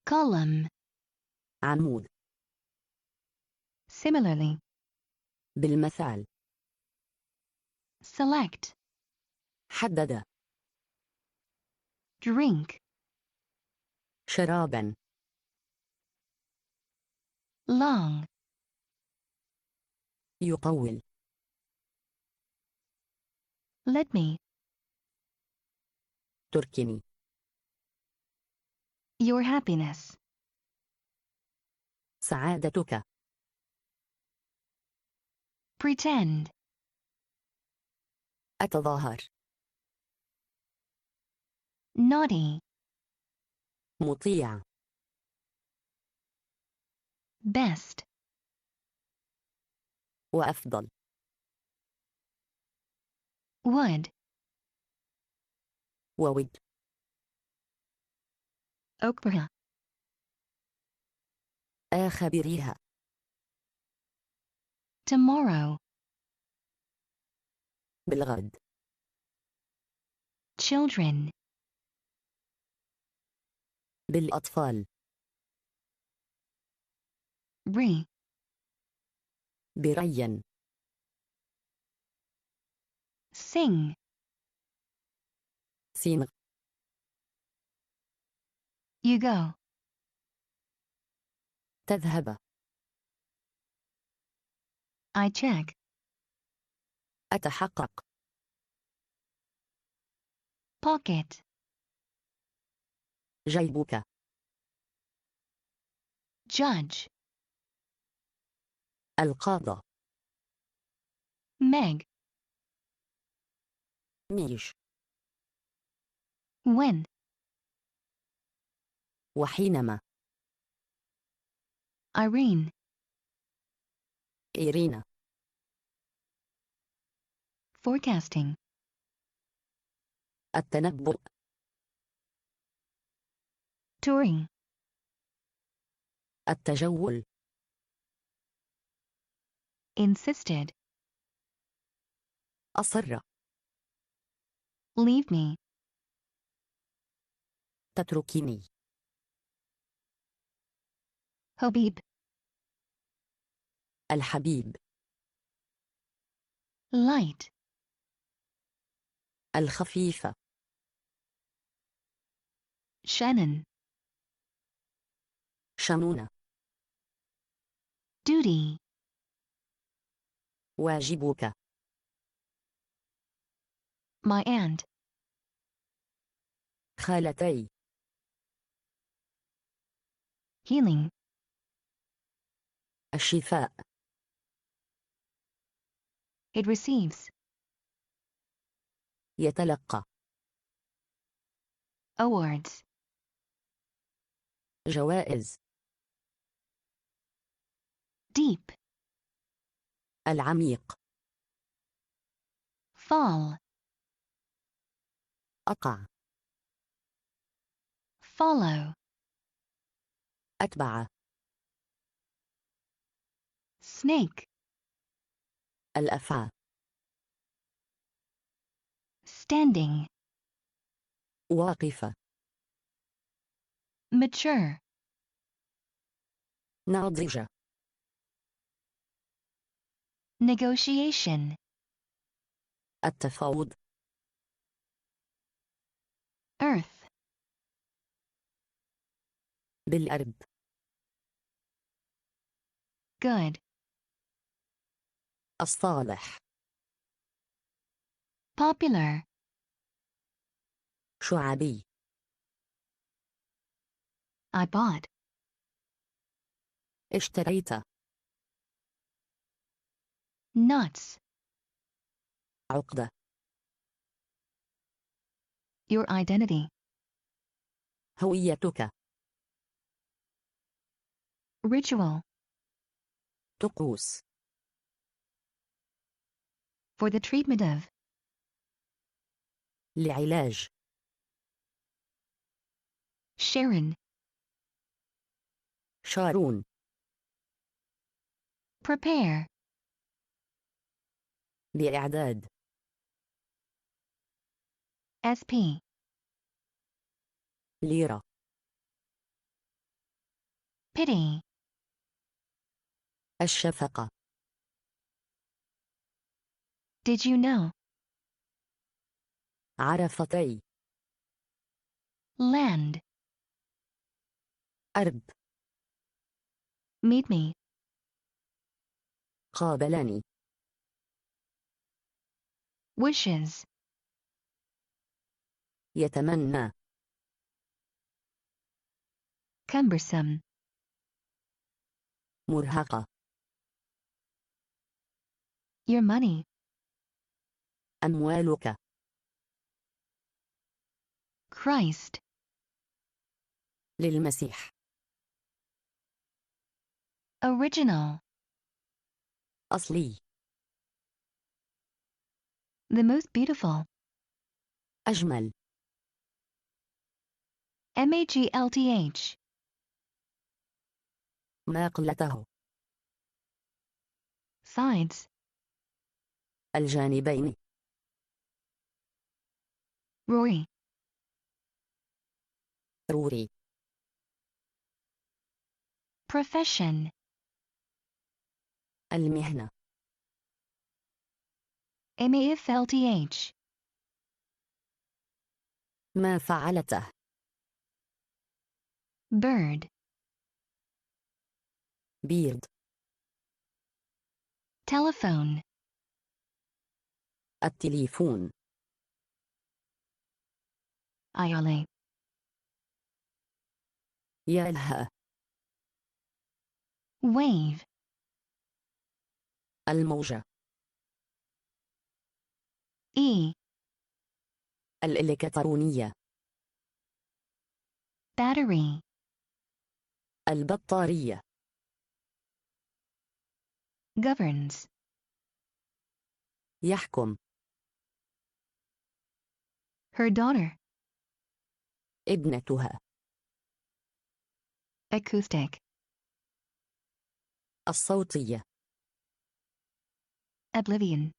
column. عمود. Similarly. بالمثال. Select. حدد. Drink. شرابا. Long. يطول. Let me. تركني. Your happiness. سعادتك. Pretend. أتظاهر. Naughty. مطيع. Best. وأفضل. Would. وود. أكبر. آخبريها. Tomorrow. بالغد. Children. بالأطفال. Re. بريا. Sing. سينغ. You go. تذهب. I check. أتحقق. Pocket. جيبك. Judge. القاضة. Meg. ميش. When. وحينما. Irene. إيرينا. Forecasting. التنبؤ. Touring. التجول. Insisted. أصر. Leave me. تتركني. Habib. الحبيب. Light. الخفيفة. Shannon. شنونة. Duty. واجبك. My aunt. خالتي. Healing. الشفاء. It receives. يتلقى. Awards. جوائز. Deep. العميق. Fall. أقع. Follow. أتبع. Snake. الأفعى. Standing. واقفة. Mature. ناضجة. Negotiation. التفاوض. Earth. بالأرض. Good. الصالح. Popular. شعبي. I bought. اشتريت. Nuts. عقدة. Your identity. هويتك. Ritual. طقوس. For the treatment of. لعلاج. Sharon. شارون. Prepare. لإعداد. SP. ليرة. pity, الشفقة. did you know, عرفتي. land, أرض. meet me, قابلني. wishes, يتمنى. cumbersome, مرهقة. your money, أموالك. Christ, للمسيح. original, أصلي. the most beautiful, أجمل. maglth, ما قلته. sides, الجانبين. Rory, روري. profession, المهنة. maflth, ما فعلته. bird, بيرد. telephone, التليفون. iole, يلهى. wave, الموجة. e, الإلكترونية. battery, البطارية. governs, يحكم. her daughter, ابنتها. acoustic, الصوتية. oblivion,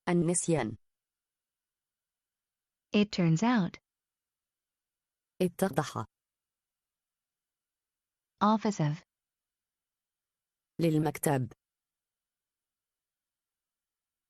النسيان. it turns out, اتضح. office of, للمكتب.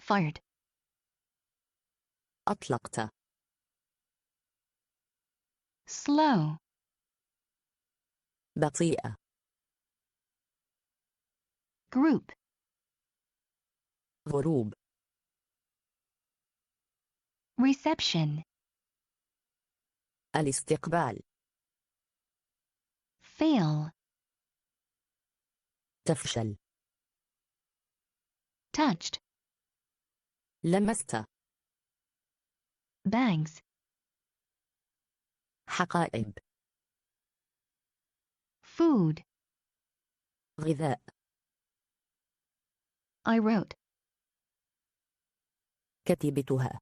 fired, أطلقت. slow, بطيئة. group, غروب. reception, الاستقبال. fail, تفشل. touched, لمست. bags, حقائب. food, غذاء. I wrote, كتبتها.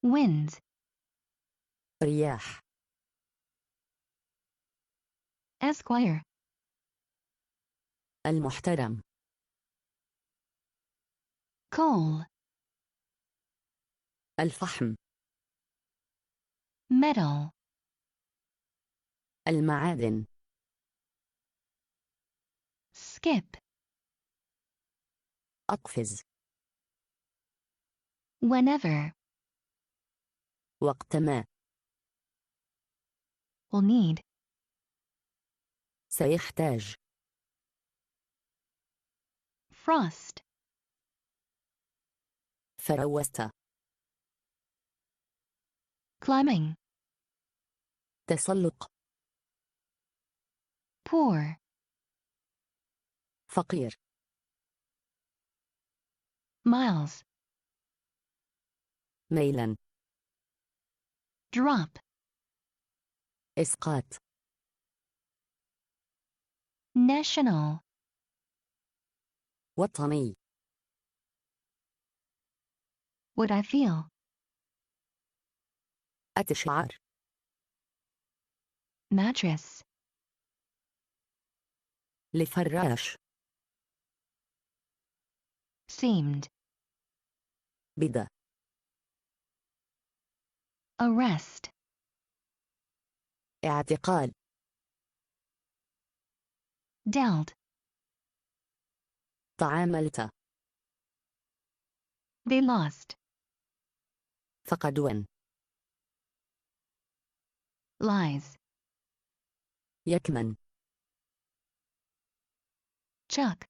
winds, رياح. esquire, المحترم. coal, الفحم. metal, المعادن. skip, أقفز. whenever, وقتما. will need, سيحتاج. frost, فروست. climbing, تسلق. poor, فقير. miles, ميلا. drop, إسقاط. national, وطني. would I feel, أتشعر. mattress, لفراش. seemed, بدا. arrest, اعتقال. dealt, تعاملت. they lost, فقدوا. lies, يكمن. chuck,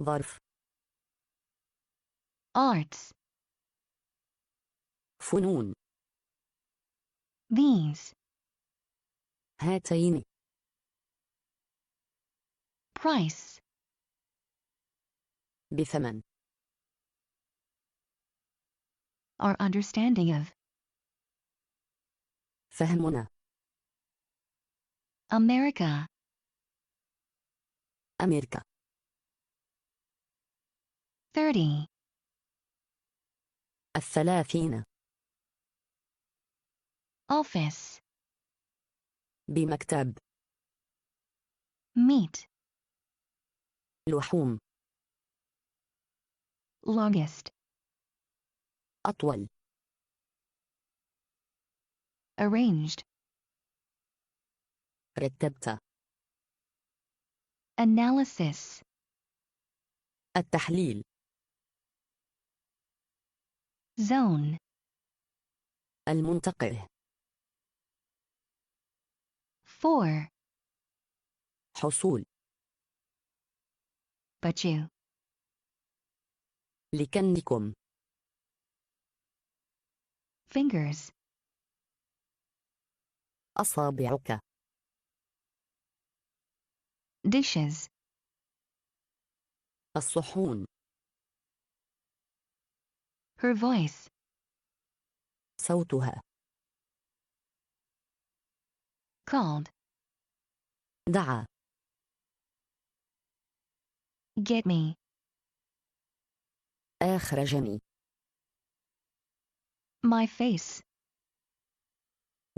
ظرف. arts, فنون. these, هاتين. price, بثمن. our understanding of, فهمنا. America, أمريكا. 30, 30. office, بمكتب. meat, لحوم. longest, أطول. arranged, رتبت. analysis, التحليل. zone, المنتقه. for, حصول. but you, لكنكم. fingers, أصابعك. dishes, الصحون. her voice, صوتها. called, دعا. get me, أخرجني. my face,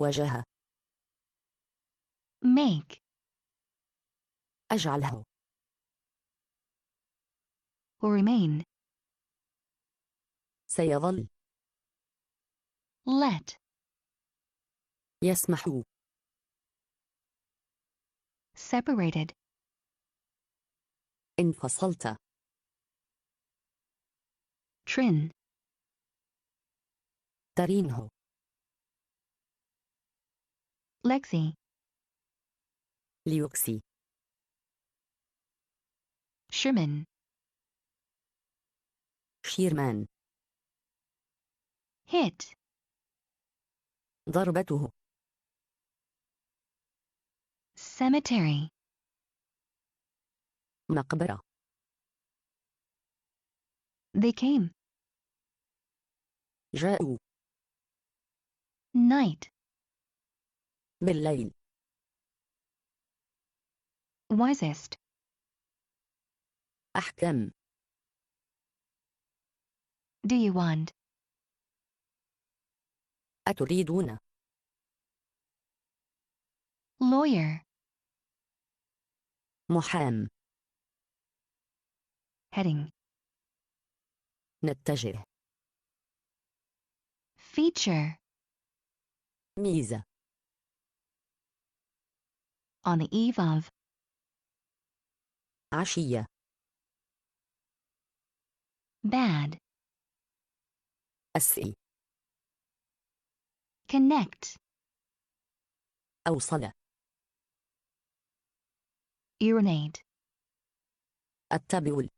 وجه. make, أجعله. or remain, سيظل. let, يسمح. separated, انفصلت. trin, ترينه. lexi, ليوكسي. Sherman, شيرمان. hit, ضربته. cemetery, مقبرة. they came, جاءوا. night, بالليل. wisest, أحكم. do you want, أتريدون. lawyer, محام. heading, نتجه. feature, ميزة. on the eve of, عشية. bad, أسئ. connect, أوصل. urinate, التبول.